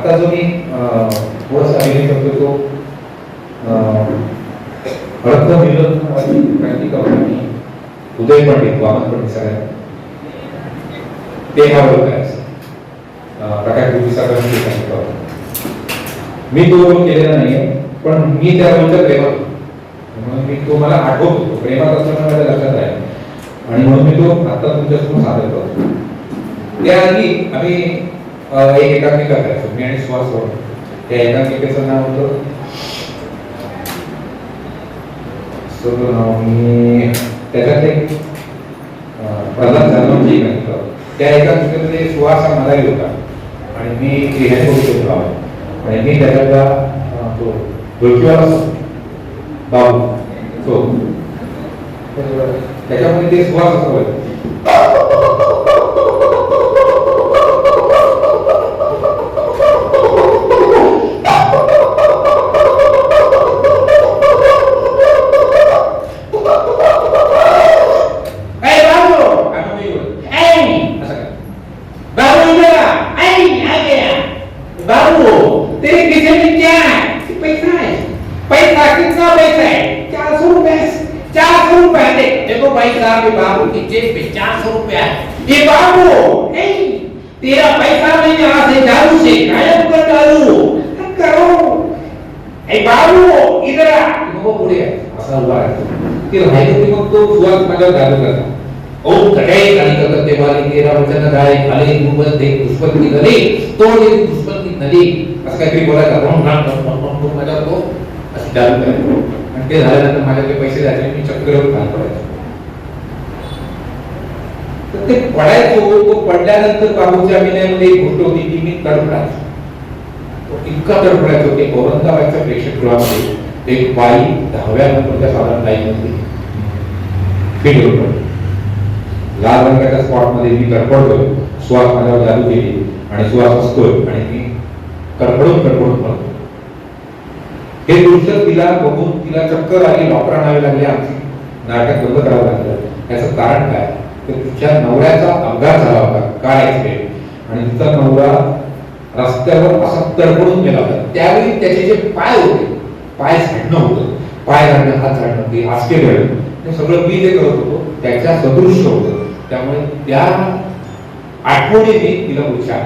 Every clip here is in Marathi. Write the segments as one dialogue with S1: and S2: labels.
S1: आता जो मी थोडासा अभिनय करतो तो अर्थ मिलन क्रांती करताना उदय पंडित वामन पंडित सगळ्या ते हा वर्ग आहे प्रकाश गुरुसाहेबांनी सांगितलं. मी तो रोल केलेला नाहीये पण मी त्या रोलच्या प्रेमात होतो म्हणून मी तो मला आठवतो प्रेमात असताना माझ्या लक्षात आहे आणि म्हणून मी तो आता तुमच्यासमोर सादर करतो. त्याआधी आम्ही एक एकांकिका करायचो मी आणि सुहास सोड. त्या एकांकिकेचं नाव होतं मी त्याच्यात एक प्रधान झालोची एकांकिका. त्या एकांकिकेमध्ये सुहास हा मराठी होता आणि मी लिहायला होतो आणि मी त्याच्यातला तो ढोलकीवाला बाबू तो त्याच्यामध्ये ते सुहास असं होतं.
S2: बाबू की जेब में 400 रुपया है. ये बाबू तेरा पैसा मैं यहाँ से झाड़ू से गायब कर डालू करो. ए बाबू इधर आ. वो पुढे असा उभा आहे ते राहिलं की मग तो सुहास माझ्यावर घालू करता. ओ कटे खाली करत देवाली तेरा वचन धारे खाली मुबल दे दुश्मन की गली तोड दे दुश्मन की नदी असं काहीतरी बोलायचं. म्हणून माझ्यावर तो असं चालू करायचं आणि ते झाल्यानंतर माझ्याकडे पैसे द्यायचे मी चक्कर घाल पडायचो. ते पडायचो तो पडल्यानंतर बाबूच्या अभिनयामध्ये एक गोष्ट होती की मी तडफडायचो. इतका तडफडायचो की औरंगाबादच्या प्रेक्षकगृहामध्ये एक बाई 10व्या नंबरच्या साधारण लाईन मध्ये फिट होतो. लाल रंगाच्या स्पॉट मध्ये मी तडफडतोय. सुहास माझ्यावर जादू केली आणि सुहास असतोय आणि मी कडकडून पडतो. हे दृश्य तिला बघून तिला चक्कर आली. डॉक्टर आणावे लागले. आमची नाटक बंद करावं लागलं. याचं कारण काय तर तिच्या नवऱ्याचा अपघात झाला होता कार ऍक्सिडेंट आणि तिचा नवरा रस्त्यावर असा तडफडून गेला होता. त्यावेळी त्याचे जे पाय होते पाय झाडणं होतं. पाय झाडणं हात झाडणं ते आसके घडणं हे सगळं मी जे करत होतो त्याच्या सदृश्य होतं. त्यामुळे त्या आठवणीने तिला उच्चार.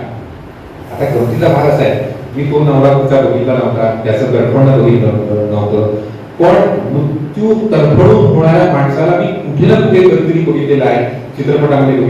S2: आता गमतीचा भाग असा आहे मी तो नवरा तुमचा बघितला नव्हता त्याचं गडबड बघितलं नव्हतं पण मृत्यू तडफडून होणाऱ्या माणसाला मी कुठे ना कुठे कधीतरी बघितलेला आहे चित्रपटामध्ये.